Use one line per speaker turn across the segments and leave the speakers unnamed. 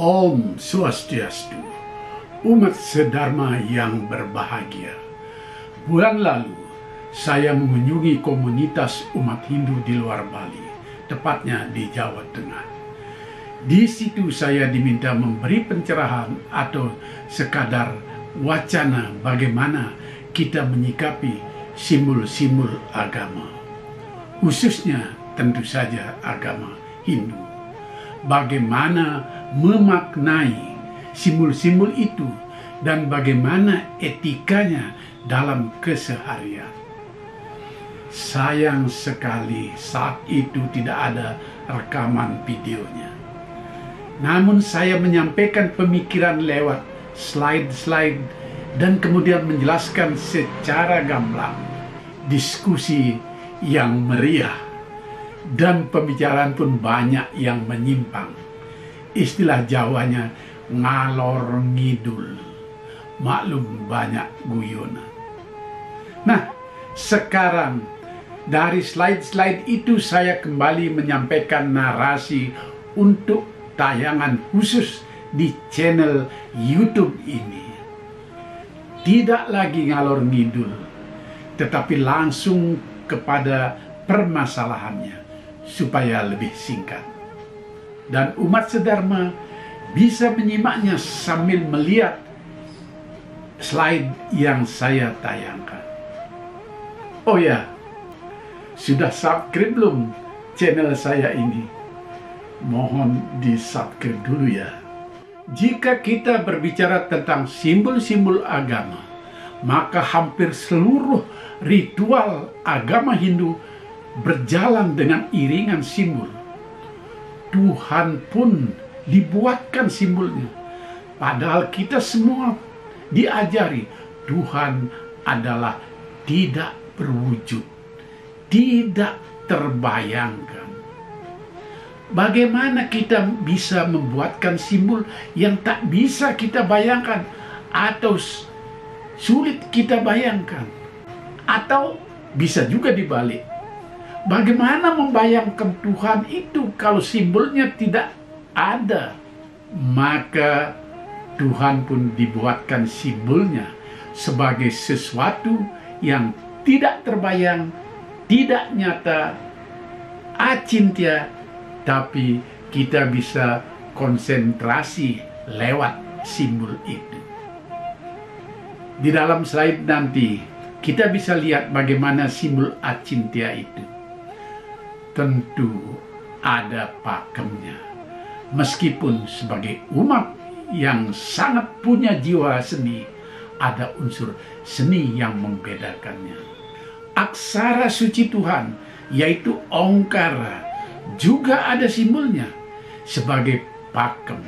Om Swastiastu, umat sedharma yang berbahagia. Bulan lalu, saya mengunjungi komunitas umat Hindu di luar Bali, tepatnya di Jawa Tengah. Di situ saya diminta memberi pencerahan atau sekadar wacana bagaimana kita menyikapi simbol-simbol agama, khususnya tentu saja agama Hindu. Bagaimana memaknai simbol-simbol itu dan bagaimana etikanya dalam keseharian. Sayang sekali saat itu tidak ada rekaman videonya. Namun saya menyampaikan pemikiran lewat slide-slide dan kemudian menjelaskan secara gamblang. Diskusi yang meriah dan pembicaraan pun banyak yang menyimpang. Istilah Jawanya ngalor ngidul. Maklum banyak guyonan. Nah, sekarang dari slide-slide itu saya kembali menyampaikan narasi untuk tayangan khusus di channel YouTube ini. Tidak lagi ngalor ngidul, tetapi langsung kepada permasalahannya supaya lebih singkat. Dan umat sedharma bisa menyimaknya sambil melihat slide yang saya tayangkan. Oh ya, sudah subscribe belum channel saya ini? Mohon di-subscribe dulu ya. Jika kita berbicara tentang simbol-simbol agama, maka hampir seluruh ritual agama Hindu berjalan dengan iringan simbol. Tuhan pun dibuatkan simbolnya. Padahal kita semua diajari Tuhan adalah tidak berwujud, tidak terbayangkan. Bagaimana kita bisa membuatkan simbol yang tak bisa kita bayangkan atau sulit kita bayangkan? Atau bisa juga dibalik. Bagaimana membayangkan Tuhan itu kalau simbolnya tidak ada? Maka Tuhan pun dibuatkan simbolnya sebagai sesuatu yang tidak terbayang, tidak nyata, acintya, tapi kita bisa konsentrasi lewat simbol itu. Di dalam slide nanti kita bisa lihat bagaimana simbol acintya itu. Tentu ada pakemnya. Meskipun sebagai umat yang sangat punya jiwa seni, ada unsur seni yang membedakannya. Aksara suci Tuhan, yaitu Ongkara, juga ada simbolnya sebagai pakem.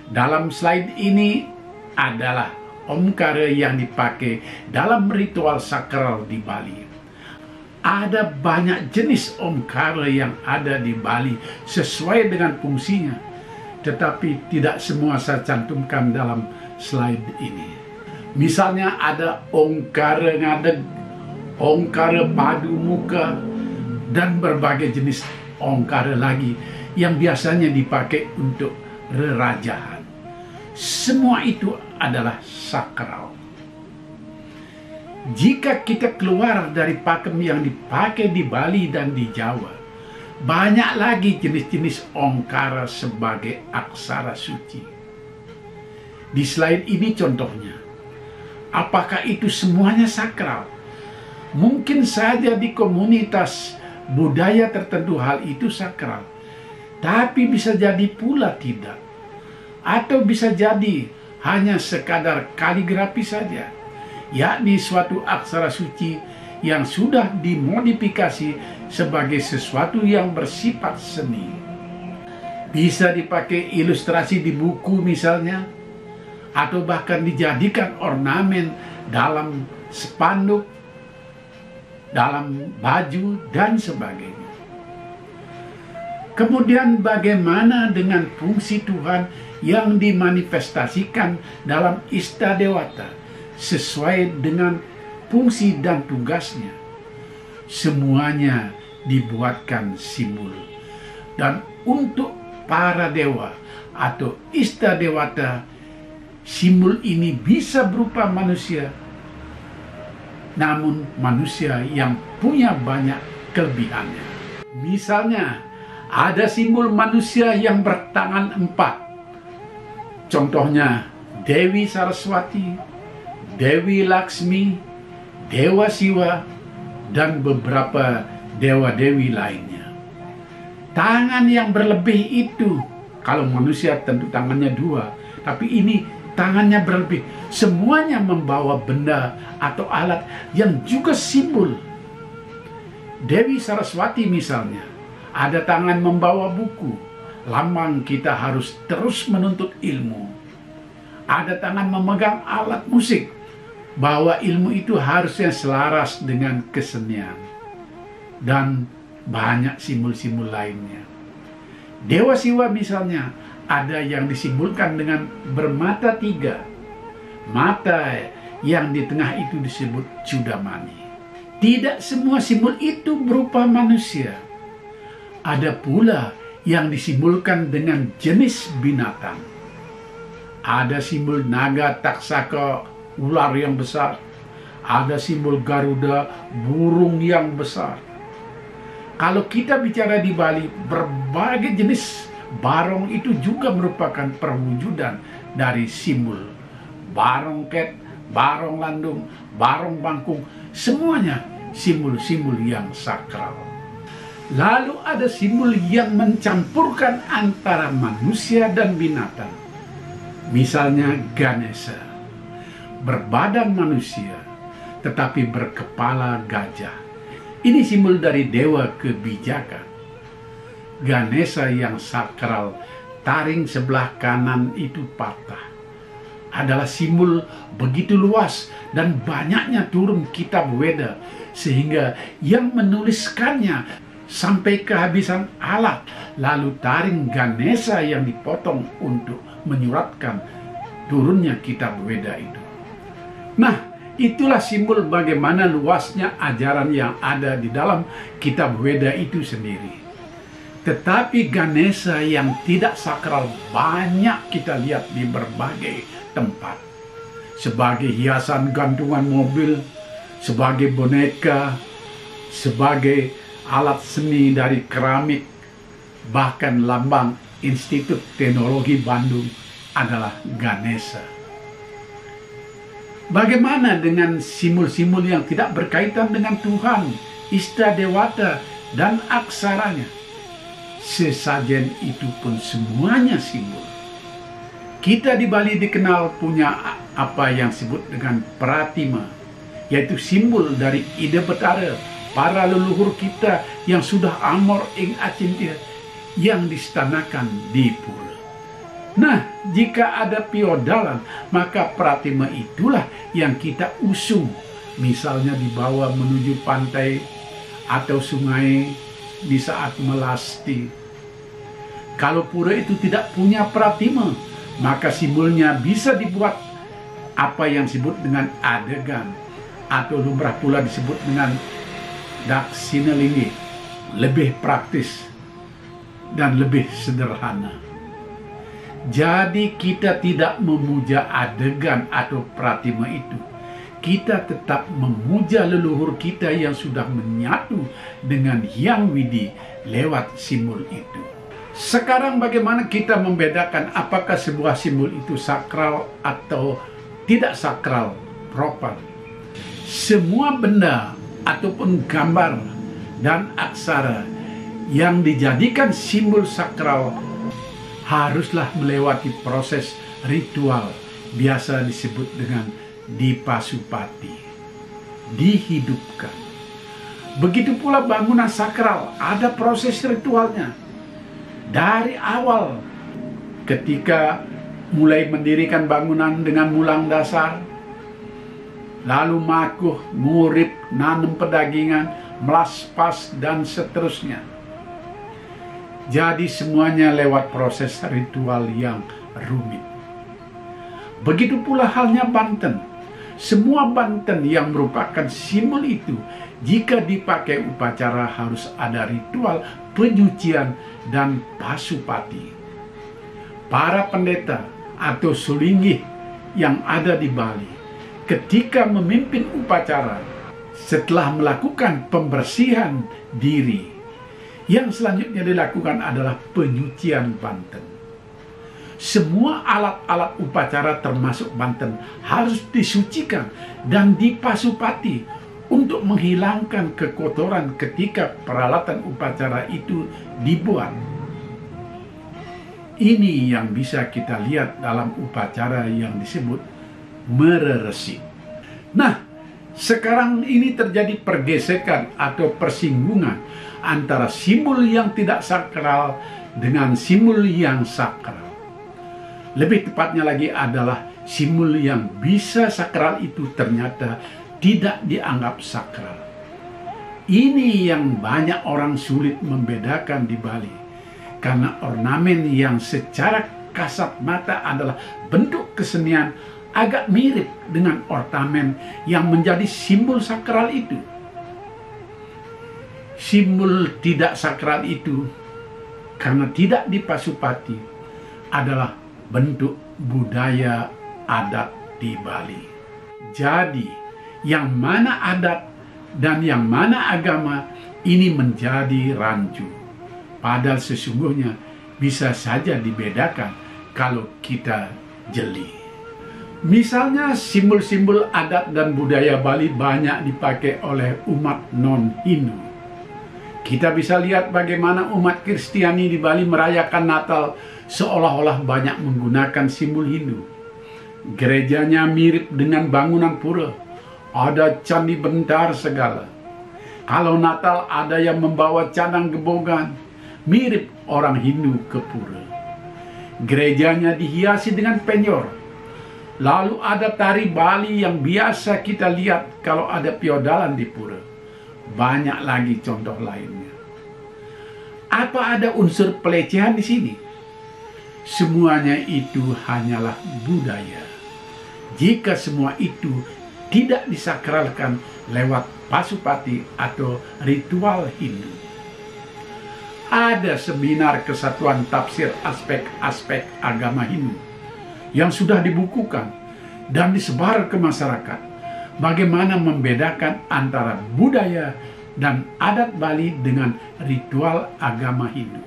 Dalam slide ini adalah Ongkara yang dipakai dalam ritual sakral di Bali. Ada banyak jenis Ongkara yang ada di Bali sesuai dengan fungsinya, tetapi tidak semua saya cantumkan dalam slide ini. Misalnya ada Ongkara ngadeg, Ongkara padu muka, dan berbagai jenis Ongkara lagi yang biasanya dipakai untuk rerajahan. Semua itu adalah sakral. Jika kita keluar dari pakem yang dipakai di Bali dan di Jawa, banyak lagi jenis-jenis Ongkara sebagai aksara suci. Di slide ini contohnya. Apakah itu semuanya sakral? Mungkin saja di komunitas budaya tertentu hal itu sakral, tapi bisa jadi pula tidak. Atau bisa jadi hanya sekadar kaligrafi saja, yakni suatu aksara suci yang sudah dimodifikasi sebagai sesuatu yang bersifat seni. Bisa dipakai ilustrasi di buku misalnya, atau bahkan dijadikan ornamen dalam spanduk, dalam baju, dan sebagainya. Kemudian bagaimana dengan fungsi Tuhan yang dimanifestasikan dalam Istadewata sesuai dengan fungsi dan tugasnya? Semuanya dibuatkan simbol. Dan untuk para dewa atau Ista Dewata. Simbol ini bisa berupa manusia, namun manusia yang punya banyak kelebihannya. Misalnya, ada simbol manusia yang bertangan 4. Contohnya, Dewi Saraswati, Dewi Laksmi, Dewa Siwa, dan beberapa dewa-dewi lainnya. Tangan yang berlebih itu, kalau manusia tentu tangannya 2, tapi ini tangannya berlebih. Semuanya membawa benda atau alat yang juga simbol. Dewi Saraswati misalnya, ada tangan membawa buku, lambang kita harus terus menuntut ilmu. Ada tangan memegang alat musik, bahwa ilmu itu harusnya selaras dengan kesenian. Dan banyak simbol-simbol lainnya. Dewa Siwa misalnya, ada yang disimbolkan dengan bermata 3. Mata yang di tengah itu disebut Cudamani. Tidak semua simbol itu berupa manusia. Ada pula yang disimbolkan dengan jenis binatang. Ada simbol naga taksaka, ular yang besar. Ada simbol Garuda, burung yang besar. Kalau kita bicara di Bali, berbagai jenis barong itu juga merupakan perwujudan dari simbol. Barongket, barong landung, barong bangkung, semuanya simbol-simbol yang sakral. Lalu ada simbol yang mencampurkan antara manusia dan binatang. Misalnya Ganesha, berbadan manusia tetapi berkepala gajah. Ini simbol dari dewa kebijakan. Ganesha yang sakral, taring sebelah kanan itu patah, adalah simbol begitu luas dan banyaknya turun kitab Weda, sehingga yang menuliskannya sampai kehabisan alat. Lalu taring Ganesha yang dipotong untuk menyuratkan turunnya kitab Weda itu. Nah, itulah simbol bagaimana luasnya ajaran yang ada di dalam kitab Weda itu sendiri. Tetapi Ganesha yang tidak sakral banyak kita lihat di berbagai tempat. Sebagai hiasan gantungan mobil, sebagai boneka, sebagai alat seni dari keramik, bahkan lambang Institut Teknologi Bandung adalah Ganesha. Bagaimana dengan simbol-simbol yang tidak berkaitan dengan Tuhan, Ista Dewata, dan aksaranya? Sesajen itu pun semuanya simbol. Kita di Bali dikenal punya apa yang disebut dengan Pratima, yaitu simbol dari Ida Betara, para leluhur kita yang sudah amor ing acintia, yang distanakan di pura. Nah, jika ada piodalan, maka Pratima itulah yang kita usung. Misalnya dibawa menuju pantai atau sungai di saat melasti. Kalau pura itu tidak punya Pratima, maka simbolnya bisa dibuat apa yang disebut dengan adegan, atau lumrah pula disebut dengan Daksinalingi, lebih praktis dan lebih sederhana. Jadi kita tidak memuja adegan atau Pratima itu. Kita tetap memuja leluhur kita yang sudah menyatu dengan Hyang Widi lewat simbol itu. Sekarang bagaimana kita membedakan apakah sebuah simbol itu sakral atau tidak sakral proper? Semua benda ataupun gambar dan aksara yang dijadikan simbol sakral haruslah melewati proses ritual, biasa disebut dengan dipasupati, dihidupkan. Begitu pula bangunan sakral, ada proses ritualnya. Dari awal, ketika mulai mendirikan bangunan dengan mulang dasar, lalu makuh, ngurip, nanam pedagingan, melaspas, dan seterusnya. Jadi semuanya lewat proses ritual yang rumit. Begitu pula halnya Banten. Semua Banten yang merupakan simbol itu, jika dipakai upacara harus ada ritual penyucian dan pasupati. para pendeta atau sulinggih yang ada di Bali ketika memimpin upacara setelah melakukan pembersihan diri, yang selanjutnya dilakukan adalah penyucian banten. Semua alat-alat upacara termasuk banten harus disucikan dan dipasupati untuk menghilangkan kekotoran ketika peralatan upacara itu dibuat. Ini yang bisa kita lihat dalam upacara yang disebut mereresi. Nah, sekarang ini terjadi pergesekan atau persinggungan antara simbol yang tidak sakral dengan simbol yang sakral. Lebih tepatnya lagi adalah simbol yang bisa sakral itu ternyata tidak dianggap sakral. Ini yang banyak orang sulit membedakan di Bali, karena ornamen yang secara kasat mata adalah bentuk kesenian agak mirip dengan ornamen yang menjadi simbol sakral itu. Simbol tidak sakral itu, karena tidak dipasupati, adalah bentuk budaya adat di Bali. Jadi, yang mana adat dan yang mana agama ini menjadi rancu. Padahal sesungguhnya bisa saja dibedakan kalau kita jeli. Misalnya simbol-simbol adat dan budaya Bali banyak dipakai oleh umat non-Hindu. Kita bisa lihat bagaimana umat Kristiani di Bali merayakan Natal seolah-olah banyak menggunakan simbol Hindu. Gerejanya mirip dengan bangunan pura. Ada candi bentar segala. Kalau Natal ada yang membawa canang gebogan, mirip orang Hindu ke pura. Gerejanya dihiasi dengan penyor. Lalu ada tari Bali yang biasa kita lihat kalau ada piodalan di pura. Banyak lagi contoh lainnya. Apa ada unsur pelecehan di sini? Semuanya itu hanyalah budaya. Jika semua itu tidak disakralkan lewat pasupati atau ritual Hindu. Ada seminar kesatuan tafsir aspek-aspek agama Hindu yang sudah dibukukan dan disebar ke masyarakat. Bagaimana membedakan antara budaya dan adat Bali dengan ritual agama Hindu.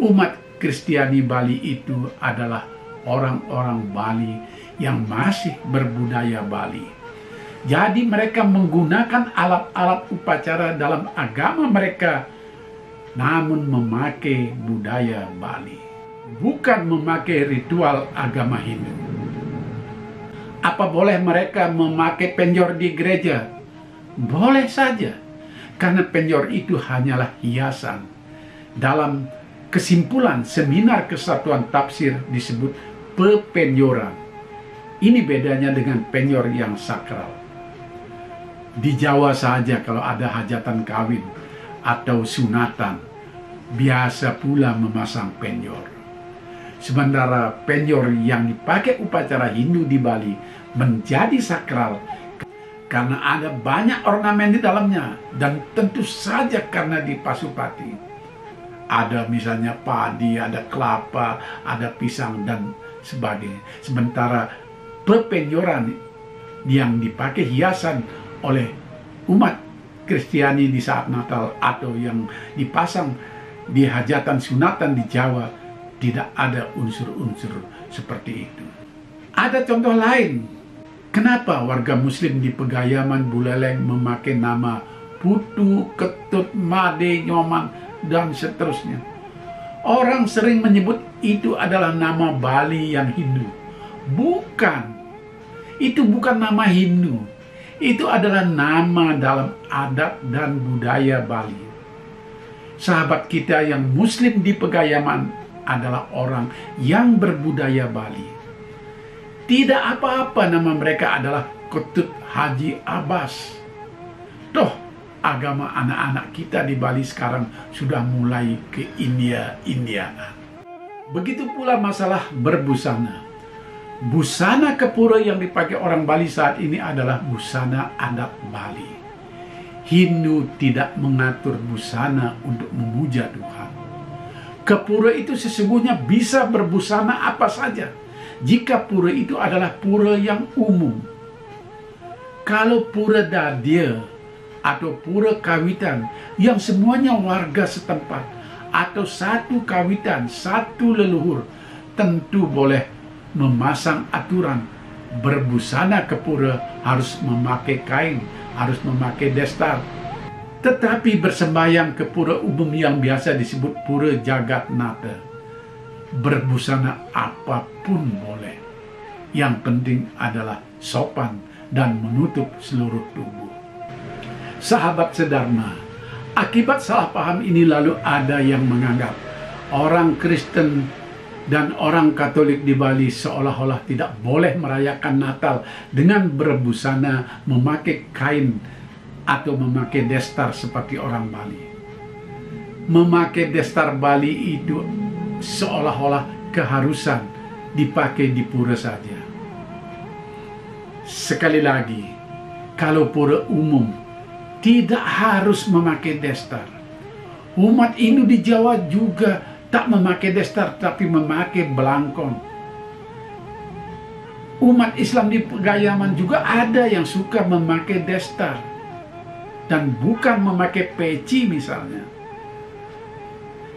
Umat Kristiani Bali itu adalah orang-orang Bali yang masih berbudaya Bali. Jadi mereka menggunakan alat-alat upacara dalam agama mereka, namun memakai budaya Bali, bukan memakai ritual agama Hindu. Apa boleh mereka memakai penjor di gereja? Boleh saja, karena penjor itu hanyalah hiasan. Dalam kesimpulan seminar kesatuan tafsir disebut pepenjoran. Ini bedanya dengan penyor yang sakral. Di Jawa saja kalau ada hajatan kawin atau sunatan, biasa pula memasang penyor. Sementara penyor yang dipakai upacara Hindu di Bali menjadi sakral karena ada banyak ornamen di dalamnya, dan tentu saja karena dipasupati. Ada misalnya padi, ada kelapa, ada pisang dan sebagainya. Sementara pepenjoran yang dipakai hiasan oleh umat Kristiani di saat Natal atau yang dipasang di hajatan sunatan di Jawa, tidak ada unsur-unsur seperti itu. Ada contoh lain. Kenapa warga Muslim di Pegayaman Buleleng memakai nama Putu, Ketut, Made, Nyoman, dan seterusnya? Orang sering menyebut itu adalah nama Bali yang Hindu. Bukan. Itu bukan nama Hindu. Itu adalah nama dalam adat dan budaya Bali. Sahabat kita yang Muslim di Pegayaman adalah orang yang berbudaya Bali. Tidak apa-apa nama mereka adalah Ketut Haji Abbas. Toh, agama anak-anak kita di Bali sekarang sudah mulai ke India-Indiaan. Begitu pula masalah berbusana. Busana kepura yang dipakai orang Bali saat ini adalah busana adat Bali. Hindu tidak mengatur busana untuk memuja Tuhan. Ke pura itu sesungguhnya bisa berbusana apa saja, jika pura itu adalah pura yang umum. Kalau pura dadia atau pura kawitan yang semuanya warga setempat, atau satu kawitan, satu leluhur, tentu boleh memasang aturan berbusana ke pura harus memakai kain, harus memakai destar. Tetapi bersembahyang ke pura umum yang biasa disebut pura jagat nata, berbusana apapun boleh. Yang penting adalah sopan dan menutup seluruh tubuh. Sahabat sedharma, akibat salah paham ini lalu ada yang menganggap orang Kristen dan orang Katolik di Bali seolah-olah tidak boleh merayakan Natal dengan berbusana, memakai kain, atau memakai destar seperti orang Bali. Memakai destar Bali itu seolah-olah keharusan dipakai di pura saja. Sekali lagi, kalau pura umum tidak harus memakai destar. Umat Hindu di Jawa juga tak memakai destar, tapi memakai belangkon. Umat Islam di Pegayaman juga ada yang suka memakai destar dan bukan memakai peci misalnya.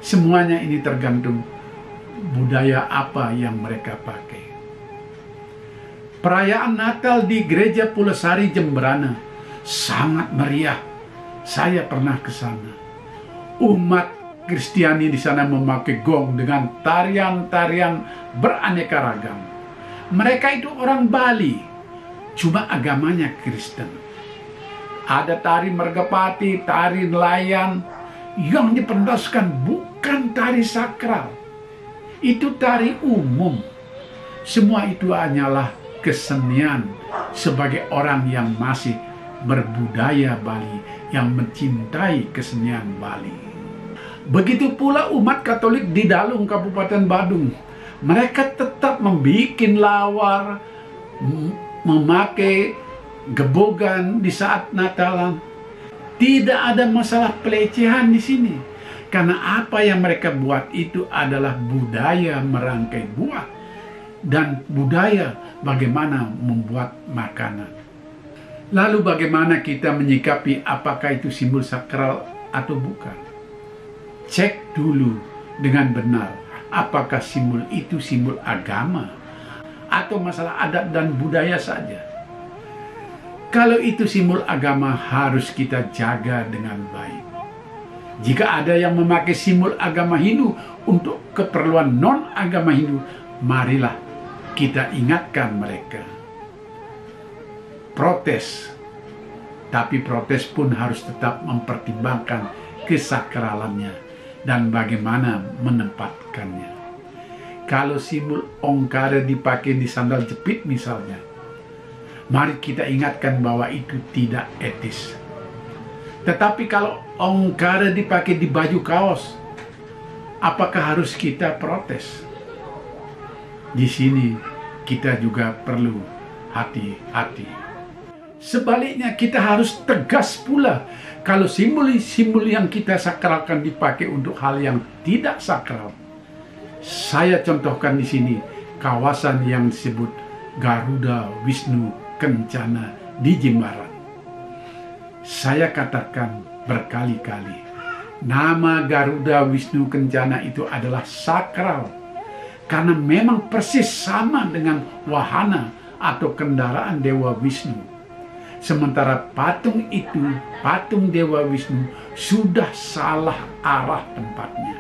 Semuanya ini tergantung budaya apa yang mereka pakai. Perayaan Natal di Gereja Pulesari Jemberana sangat meriah. Saya pernah ke sana. Umat Kristiani di sana memakai gong dengan tarian-tarian beraneka ragam. Mereka itu orang Bali, cuma agamanya Kristen. Ada tari Mergapati, tari nelayan, yang dipendaskan bukan tari sakral. Itu tari umum. Semua itu hanyalah kesenian sebagai orang yang masih berbudaya Bali, yang mencintai kesenian Bali. Begitu pula umat Katolik di Dalung, Kabupaten Badung. Mereka tetap membuat lawar, memakai gebogan di saat Natalan. Tidak ada masalah pelecehan di sini, karena apa yang mereka buat itu adalah budaya merangkai buah dan budaya bagaimana membuat makanan. Lalu bagaimana kita menyikapi apakah itu simbol sakral atau bukan? Cek dulu dengan benar apakah simbol itu simbol agama atau masalah adat dan budaya saja. Kalau itu simbol agama harus kita jaga dengan baik. Jika ada yang memakai simbol agama Hindu untuk keperluan non-agama Hindu, marilah kita ingatkan mereka. Protes, tapi protes pun harus tetap mempertimbangkan kesakralannya dan bagaimana menempatkannya. Kalau simbol ongkara dipakai di sandal jepit misalnya, mari kita ingatkan bahwa itu tidak etis. Tetapi kalau ongkara dipakai di baju kaos, apakah harus kita protes? Di sini kita juga perlu hati-hati. Sebaliknya kita harus tegas pula kalau simbol-simbol yang kita sakralkan dipakai untuk hal yang tidak sakral. Saya contohkan di sini kawasan yang disebut Garuda Wisnu Kencana di Jimbaran. Saya katakan berkali-kali, nama Garuda Wisnu Kencana itu adalah sakral, karena memang persis sama dengan wahana atau kendaraan Dewa Wisnu. Sementara patung itu, patung Dewa Wisnu, sudah salah arah tempatnya.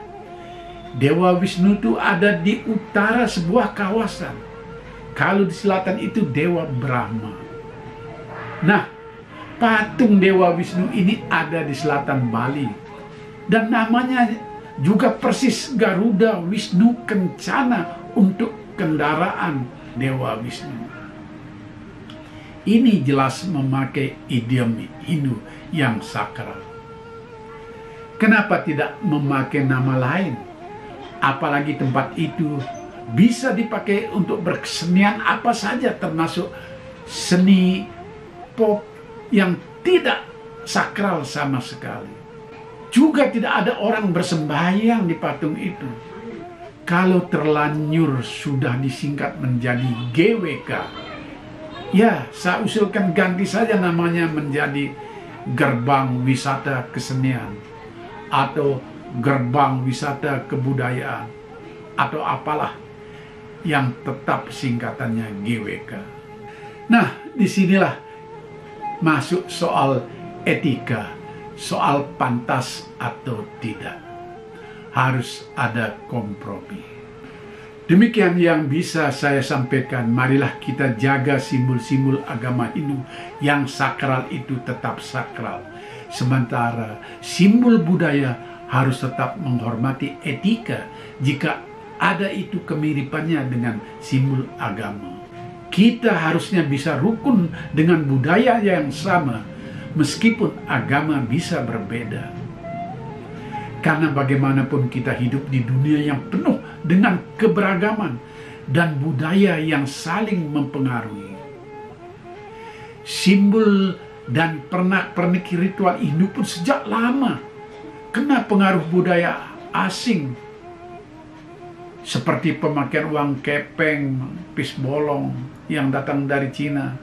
Dewa Wisnu itu ada di utara sebuah kawasan. Kalau di selatan itu Dewa Brahma. Nah, patung Dewa Wisnu ini ada di selatan Bali. Dan namanya juga persis Garuda Wisnu Kencana untuk kendaraan Dewa Wisnu. Ini jelas memakai idiom Hindu yang sakral. Kenapa tidak memakai nama lain? Apalagi tempat itu bisa dipakai untuk berkesenian apa saja, termasuk seni pop yang tidak sakral sama sekali. Juga tidak ada orang bersembahyang di patung itu. Kalau terlanjur sudah disingkat menjadi GWK, ya saya usulkan ganti saja namanya menjadi Gerbang Wisata Kesenian atau Gerbang Wisata Kebudayaan atau apalah yang tetap singkatannya GWK. Nah, disinilah masuk soal etika, soal pantas atau tidak. Harus ada kompromi. Demikian yang bisa saya sampaikan. Marilah kita jaga simbol-simbol agama Hindu yang sakral itu tetap sakral. Sementara simbol budaya harus tetap menghormati etika jika ada itu kemiripannya dengan simbol agama. Kita harusnya bisa rukun dengan budaya yang sama meskipun agama bisa berbeda. Karena bagaimanapun kita hidup di dunia yang penuh dengan keberagaman dan budaya yang saling mempengaruhi. Simbol dan pernak-pernik ritual Hindu pun sejak lama kena pengaruh budaya asing. Seperti pemakaian uang kepeng, pisbolong yang datang dari Cina,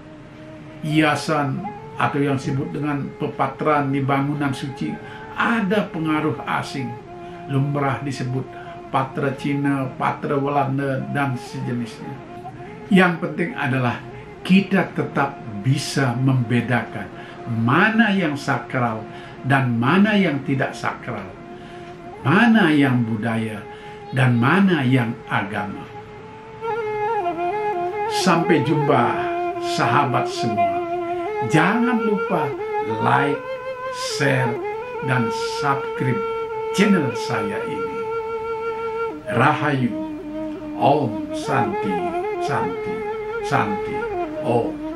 hiasan atau yang disebut dengan pepatran di bangunan suci. Ada pengaruh asing, lumrah disebut patra Cina, patra Belanda, dan sejenisnya. Yang penting adalah kita tetap bisa membedakan mana yang sakral dan mana yang tidak sakral, mana yang budaya dan mana yang agama. Sampai jumpa sahabat semua. Jangan lupa like, share, dan subscribe channel saya ini. Rahayu. Om Santi, Santi, Santi. Om.